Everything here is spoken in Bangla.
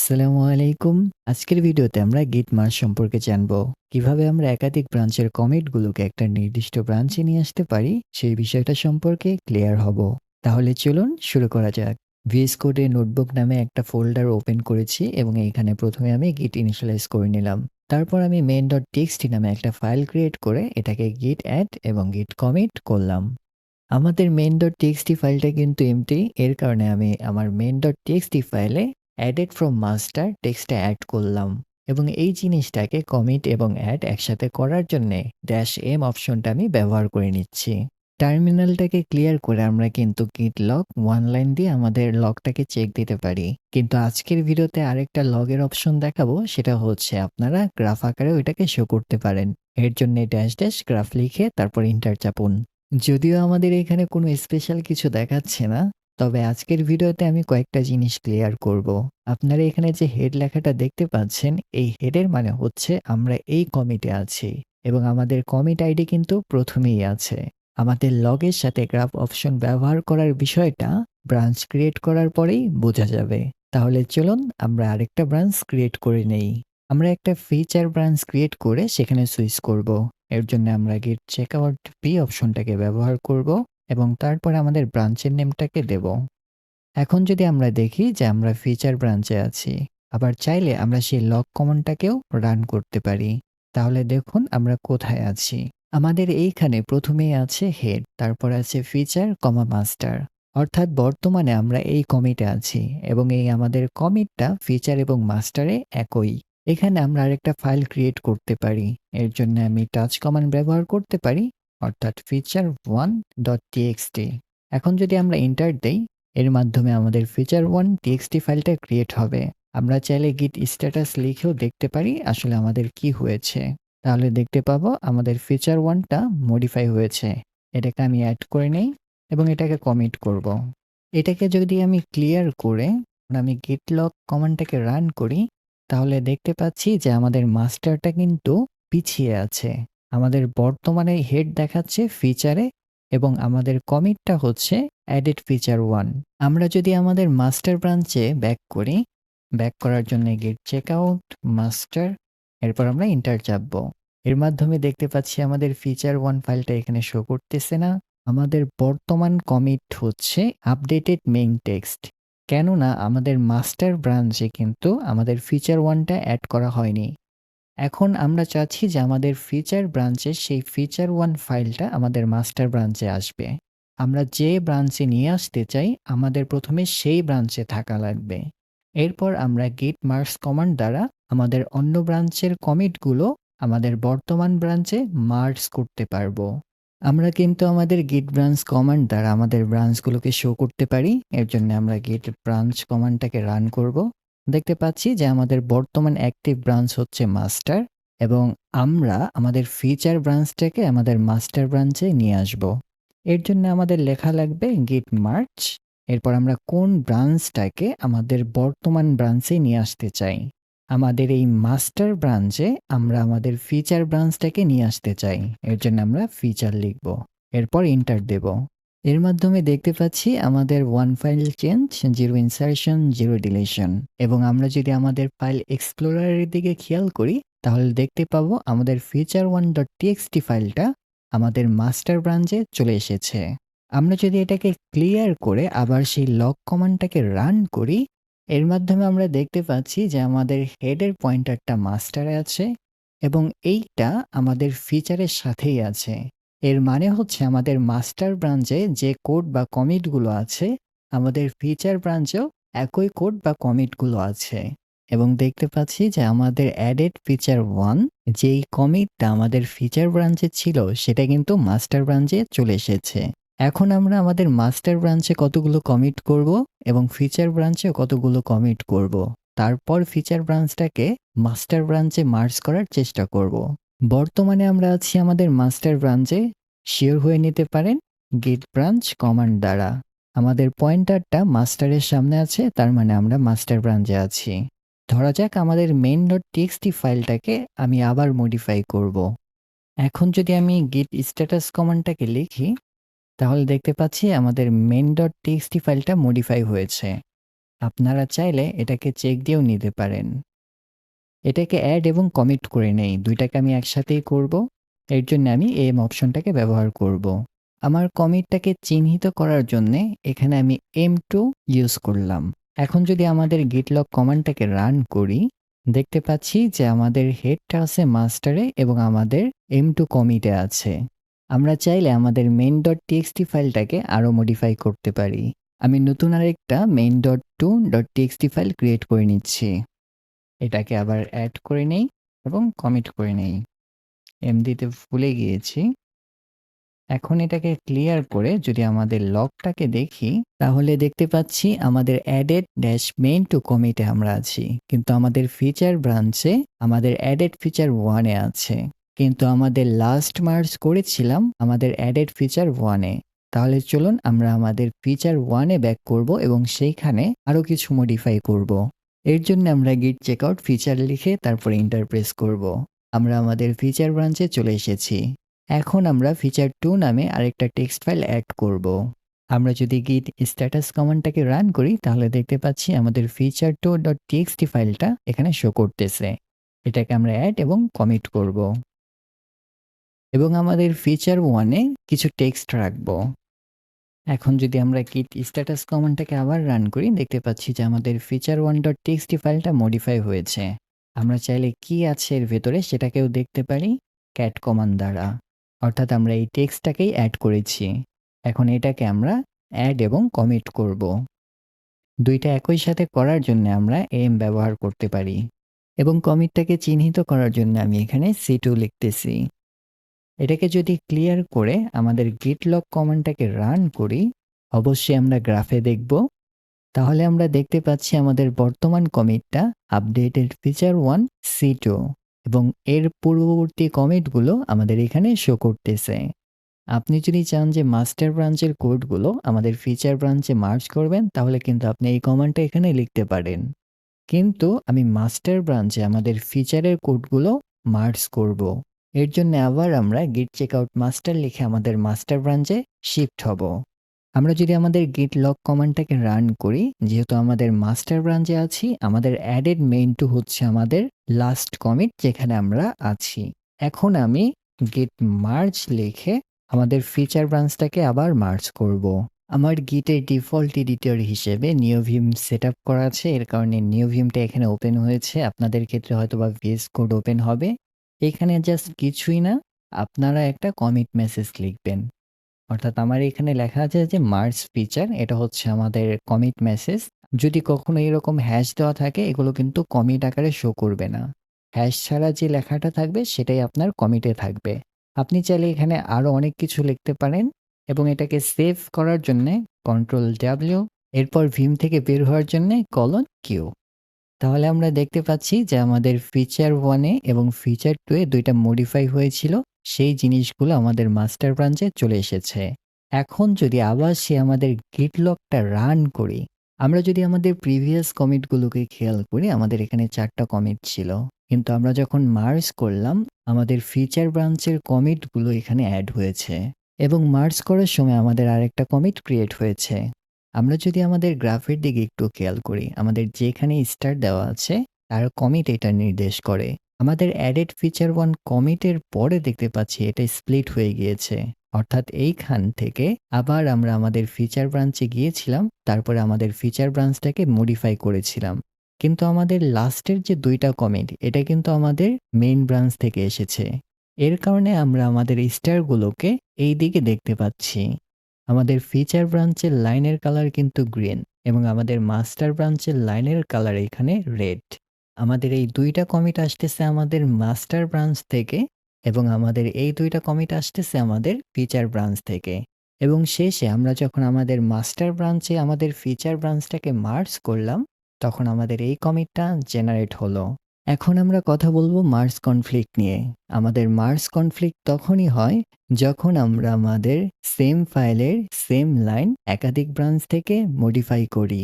আসসালামু আলাইকুম। আজকের ভিডিওতে আমরা গিট মার্জ সম্পর্কে জানব। কিভাবে আমরা একাধিক ব্রাঞ্চের কমিটগুলোকে একটা নির্দিষ্ট ব্রাঞ্চে নিয়ে আসতে পারি, সেই বিষয়টা সম্পর্কে ক্লিয়ার হব। তাহলে চলুন শুরু করা যাক। ভিএস কোডে নোটবুক নামে একটা ফোল্ডার ওপেন করেছি এবং এইখানে প্রথমে আমি গিট ইনিশিয়ালাইজ করে নিলাম। তারপর আমি main.txt নামে একটা ফাইল ক্রিয়েট করে এটাকে গিট অ্যাড এবং গিট কমিট করলাম। আমাদের main.txt ফাইলটা কিন্তু এমটি, এর কারণে আমি আমার main.txt ফাইলে added from master টেক্সটটা অ্যাড করলাম এবং এই জিনিসটাকে কমিট এবং অ্যাড একসাথে করার জন্যে -m অপশনটা আমি ব্যবহার করে নিচ্ছি। টার্মিনালটাকে ক্লিয়ার করে আমরা কিন্তু git log ওয়ান লাইন দিয়ে আমাদের লগটাকে চেক দিতে পারি। কিন্তু আজকের ভিডিওতে আরেকটা লগের অপশন দেখাবো, সেটা হচ্ছে আপনারা গ্রাফ আকারে ওইটাকে শো করতে পারেন। এর জন্য ড্যাশ ড্যাশ গ্রাফ লিখে তারপর ইন্টার চাপুন। যদিও আমাদের এখানে কোনো স্পেশাল কিছু দেখাচ্ছে না, তবে আজকের ভিডিওতে আমি কয়েকটা জিনিস ক্লিয়ার করব। আপনারা এখানে যে হেড লেখাটা দেখতে পাচ্ছেন, এই হেডের মানে হচ্ছে আমরা এই কমিটে আছি এবং আমাদের কমিট আইডি কিন্তু প্রথমেই আছে। আমাদের লগের সাথে গ্রাফ অপশন ব্যবহার করার বিষয়টা ব্রাঞ্চ ক্রিয়েট করার পরেই বোঝা যাবে। তাহলে চলুন আমরা আরেকটা ব্রাঞ্চ ক্রিয়েট করে নেই। আমরা একটা ফিচার ব্রাঞ্চ ক্রিয়েট করে সেখানে সুইচ করব। এর জন্য আমরা গেট চেকআউট পি অপশনটাকে ব্যবহার করব এবং তারপর আমাদের ব্রাঞ্চের নেমটাকে দেব। এখন যদি আমরা দেখি যে আমরা ফিচার ব্রাঞ্চে আছি, আবার চাইলে আমরা সেই লগ কমান্ডটাকেও রান করতে পারি। তাহলে দেখুন আমরা কোথায় আছি। আমাদের এইখানে প্রথমেই আছে হেড, তারপর আছে ফিচার কমা মাস্টার, অর্থাৎ বর্তমানে আমরা এই কমিটে আছি এবং এই আমাদের কমিটটা ফিচার এবং মাস্টারে একই। এখানে আমরা আরেকটা ফাইল ক্রিয়েট করতে পারি। এর জন্য আমি টাচ কমান্ড ব্যবহার করতে পারি, অর্থাৎ feature1.txt। এখন যদি আমরা এন্টার দেই, এর মাধ্যমে আমাদের feature1.txt ফাইলটা ক্রিয়েট হবে। আমরা চাইলে git স্ট্যাটাস লিখেও দেখতে পারি আসলে আমাদের কি হয়েছে। তাহলে দেখতে পাবো আমাদের feature1টা মডিফাই হয়েছে। এটাকে আমি অ্যাড করে নেই এবং এটাকে কমিট করব। এটাকে যদি আমি ক্লিয়ার করে আমি git log কমান্ডটাকে রান করি, তাহলে দেখতে পাচ্ছি যে আমাদের মাস্টারটা কিন্তু পিছিয়ে আছে। আমাদের বর্তমানে হেড দেখাচ্ছে ফিচারে এবং আমাদের কমিটটা হচ্ছে অ্যাডেড ফিচার 1। আমরা যদি আমাদের মাস্টার ব্রাঞ্চে ব্যাক করি, ব্যাক করার জন্য গেট চেকআউট মাস্টার, এরপর আমরা এন্টার চাপবো। এর মাধ্যমে দেখতে পাচ্ছি আমাদের ফিচার 1 ফাইলটা এখানে শো করতেছে না। আমাদের বর্তমান কমিট হচ্ছে আপডেটেড মেইন টেক্সট, কেননা আমাদের মাস্টার ব্রাঞ্চে কিন্তু আমাদের ফিচার 1টা অ্যাড করা হয়নি। এখন আমরা চাচ্ছি যে আমাদের ফিচার ব্রাঞ্চে সেই ফিচার 1 ফাইলটা আমাদের মাস্টার ব্রাঞ্চে আসবে। আমরা যে ব্রাঞ্চে নিয়ে আসতে চাই, আমাদের প্রথমে সেই ব্রাঞ্চে থাকা লাগবে। এরপর আমরা git merge কমান্ড দ্বারা আমাদের অন্য ব্রাঞ্চের কমিটগুলো আমাদের বর্তমান ব্রাঞ্চে মার্জ করতে পারবো। আমরা কিন্তু আমাদের git branch কমান্ড দ্বারা আমাদের ব্রাঞ্চগুলোকে শো করতে পারি। এর জন্য আমরা git branch কমান্ডটাকে রান করব। দেখতে পাচ্ছি যে আমাদের বর্তমান অ্যাক্টিভ ব্রাঞ্চ হচ্ছে মাস্টার এবং আমরা আমাদের ফিচার ব্রাঞ্চটাকে আমাদের মাস্টার ব্রাঞ্চে নিয়ে আসব। এর জন্য আমাদের লেখা লাগবে git merge, এরপর আমরা কোন ব্রাঞ্চটাকে আমাদের বর্তমান ব্রাঞ্চে নিয়ে আসতে চাই। আমাদের এই মাস্টার ব্রাঞ্চে আমরা আমাদের ফিচার ব্রাঞ্চটাকে নিয়ে আসতে চাই। এর জন্য আমরা ফিচার লিখব, এরপর এন্টার দেব। এর মাধ্যমে দেখতে পাচ্ছি আমাদের one file change, zero insertion, zero deletion. এবং আমরা যদি আমাদের ফাইল এক্সপ্লোরারের দিকে খেয়াল করি, তাহলে দেখতে পাবো আমাদের feature1.txt ফাইলটা আমাদের মাস্টার ব্রাঞ্চে চলে এসেছে। আমরা যদি এটাকে ক্লিয়ার করে আবার সেই লগ কমান্ডটাকে রান করি, এর মাধ্যমে আমরা দেখতে পাচ্ছি যে আমাদের হেডের পয়েন্টারটা মাস্টারে আছে এবং এইটা আমাদের ফিচারের সাথেই আছে। এর মানে হচ্ছে আমাদের মাস্টার ব্রাঞ্চে যে কোড বা কমিটগুলো আছে, আমাদের ফিচার ব্রাঞ্চেও একই কোড বা কমিটগুলো আছে। এবং দেখতে পাচ্ছি যে আমাদের অ্যাডেড ফিচার 1 যেই কমিটটা আমাদের ফিচার ব্রাঞ্চে ছিল, সেটা কিন্তু মাস্টার ব্রাঞ্চে চলে এসেছে। এখন আমরা আমাদের মাস্টার ব্রাঞ্চে কতগুলো কমিট করব এবং ফিচার ব্রাঞ্চে কতগুলো কমিট করব। তারপর ফিচার ব্রাঞ্চটাকে মাস্টার ব্রাঞ্চে মার্জ করার চেষ্টা করব। বর্তমানে আমরা আছি আমাদের মাস্টার ব্রাঞ্চে। শিওর হয়ে নিতে পারেন গেট ব্রাঞ্চ কমান্ড দ্বারা। আমাদের পয়েন্টারটা মাস্টারের সামনে আছে, তার মানে আমরা মাস্টার ব্রাঞ্চে আছি। ধরা যাক আমাদের main.txt ফাইলটাকে আমি আবার মডিফাই করব। এখন যদি আমি git status কমান্ডটাকে লিখি, তাহলে দেখতে পাচ্ছি আমাদের main.txt ফাইলটা মডিফাই হয়েছে। আপনারা চাইলে এটাকে চেক দিয়েও নিতে পারেন। এটাকে অ্যাড এবং কমিট করে নেই। ২ টাকে আমি একসাথেই করব। এর জন্য আমি এম অপশনটাকে ব্যবহার করব। আমার কমিটটাকে চিহ্নিত করার জন্যে এখানে আমি M2 ইউজ করলাম। এখন যদি আমাদের git log কমান্ডটাকে রান করি, দেখতে পাচ্ছি যে আমাদের হেডটা আছে মাস্টারে এবং আমাদের M2 কমিটে আছে। আমরা চাইলে আমাদের main.txt ফাইলটাকে আরও মডিফাই করতে পারি। আমি নতুন আরেকটা main.2.txt ফাইল ক্রিয়েট করে নিচ্ছি। এটাকে আবার অ্যাড করে নেই এবং কমিট করে নেই। এম দিতে ভুলে গিয়েছি। এখন এটাকে ক্লিয়ার করে যদি আমাদের লগটাকে দেখি, তাহলে দেখতে পাচ্ছি আমাদের added dash main to commit এ আমরা আছি। কিন্তু আমাদের ফিচার ব্রাঞ্চে আমাদের added feature 1 এ আছে। কিন্তু আমাদের লাস্ট মার্জ করেছিলাম আমাদের added feature 1 এ। তাহলে চলুন আমরা আমাদের ফিচার 1 এ ব্যাক করব এবং সেইখানে আরো কিছু মডিফাই করব। এর জন্য আমরা git checkout feature লিখে তারপরে এন্টার প্রেস করব। আমরা আমাদের ফিচার ব্রাঞ্চে চলে এসেছি। এখন আমরা ফিচার 2 নামে আরেকটা টেক্সট ফাইল অ্যাড করব। আমরা যদি git status কমান্ডটাকে রান করি তাহলে দেখতে পাচ্ছি আমাদের feature2.txt ফাইলটা এখানে শো করতেছে। এটাকে আমরা অ্যাড এবং কমিট করব। এবং আমাদের ফিচার 1 এ কিছু টেক্সট রাখব। এখন যদি আমরা git status কমান্ডটাকে আবার রান করি দেখতে পাচ্ছি যে আমাদের feature1.txt ফাইলটা মডিফাই হয়েছে। আমরা চাইলে কি আছে এর ভেতরে সেটাকেও দেখতে পারি cat কমান্ড দ্বারা। অর্থাৎ আমরা এই টেক্সটটাকেই অ্যাড করেছি। এখন এটাকে আমরা অ্যাড এবং কমিট করব। দুইটা একই সাথে করার জন্য আমরা এম ব্যবহার করতে পারি। এবং কমিটটাকে চিহ্নিত করার জন্য আমি এখানে C2 লিখতেছি। এটাকে যদি ক্লিয়ার করে আমাদের git log কমান্ডটাকে রান করি, অবশ্যই আমরা গ্রাফে দেখব। তাহলে আমরা দেখতে পাচ্ছি আমাদের বর্তমান কমিটটা আপডেটেড ফিচার 1 C2 এবং এর পূর্ববর্তী কমিটগুলো আমাদের এখানে শো করতেছে। আপনি যদি চান যে মাস্টার ব্রাঞ্চের কোডগুলো আমাদের ফিচার ব্রাঞ্চে মার্জ করবেন তাহলে কিন্তু আপনি এই কমান্ডটা এখানে লিখতে পারেন। কিন্তু আমি মাস্টার ব্রাঞ্চে আমাদের ফিচারের কোডগুলো মার্জ করব। এর জন্য আবার আমরা git checkout master লিখে আমাদের মাস্টার ব্রাঞ্চে শিফট হব। আমরা যদি আমাদের git log কমান্ডটাকে রান করি, যেহেতু আমাদের মাস্টার ব্রাঞ্চে আছি, আমাদের added main to হচ্ছে আমাদের লাস্ট কমিট যেখানে আমরা আছি। এখন আমি git merge লিখে আমাদের ফিচার ব্রাঞ্চটাকে আবার মার্জ করব। আমার গিটের ডিফল্ট এডিটর হিসেবে নিওভিম সেটআপ করা আছে, এর কারণে নিওভিমটা এখানে ওপেন হয়েছে। আপনাদের ক্ষেত্রে হয়তোবা VS কোড ওপেন হবে। এখানে জাস্ট কিছুই না, আপনারা একটা কমিট মেসেজ লিখবেন। অর্থাৎ আমার এখানে লেখা আছে যে মার্জ ফিচার, এটা হচ্ছে আমাদের কমিট মেসেজ। যদি কখনো এরকম হ্যাশ দেওয়া থাকে এগুলো কিন্তু কমিট আকারে শো করবে না। হ্যাশ ছাড়া যে লেখাটা থাকবে সেটাই আপনার কমিটে থাকবে। আপনি চাইলে এখানে আরো অনেক কিছু লিখতে পারেন এবং এটাকে সেভ করার জন্য Ctrl+W, এরপর ভিম থেকে বের হওয়ার জন্য Q। তাহলে আমরা দেখতে পাচ্ছি যে আমাদের ফিচার 1 এ এবং ফিচার 2 এ দুইটা মডিফাই হয়েছিল, সেই জিনিসগুলো আমাদের মাস্টার ব্রাঞ্চে চলে এসেছে। এখন যদি আবার সে আমাদের git logটা রান করি, আমরা যদি আমাদের প্রিভিয়াস কমিটগুলোকে খেয়াল করি আমাদের এখানে 4টা কমিট ছিল। কিন্তু আমরা যখন মার্জ করলাম আমাদের ফিচার ব্রাঞ্চের কমিটগুলো এখানে অ্যাড হয়েছে এবং মার্জ করার সময় আমাদের আরেকটা কমিট ক্রিয়েট হয়েছে। আমরা যদি আমাদের গ্রাফের দিকে একটু খেয়াল করি আমাদের যেখানে স্টার দেওয়া আছে তার কমিট এটা নির্দেশ করে। আমাদের অ্যাডেড ফিচার 1 কমিটের পরে দেখতে পাচ্ছি এটা স্প্লিট হয়ে গিয়েছে। অর্থাৎ এইখান থেকে আবার আমরা আমাদের ফিচার ব্রাঞ্চে গিয়েছিলাম, তারপরে আমাদের ফিচার ব্রাঞ্চটাকে মডিফাই করেছিলাম। কিন্তু আমাদের লাস্টের যে দুইটা কমিট এটা কিন্তু আমাদের মেইন ব্রাঞ্চ থেকে এসেছে। এর কারণে আমরা আমাদের স্টারগুলোকে এই দিকে দেখতে পাচ্ছি। আমাদের ফিচার ব্রাঞ্চের লাইনের কালার কিন্তু গ্রিন এবং আমাদের মাস্টার ব্রাঞ্চের লাইনের কালার এখানে রেড। আমাদের এই দুইটা কমিট আসতেছে আমাদের মাস্টার ব্রাঞ্চ থেকে এবং আমাদের এই দুইটা কমিট আসতেছে আমাদের ফিচার ব্রাঞ্চ থেকে। এবং শেষে আমরা যখন আমাদের মাস্টার ব্রাঞ্চে আমাদের ফিচার ব্রাঞ্চটাকে মার্জ করলাম তখন আমাদের এই কমিটটা জেনারেট হলো। এখন আমরা কথা বলবো মার্জ কনফ্লিক্ট নিয়ে। আমাদের মার্জ কনফ্লিক্ট তখনই হয় যখন আমরা আমাদের সেম ফাইলের সেম লাইন একাধিক ব্রাঞ্চ থেকে মডিফাই করি।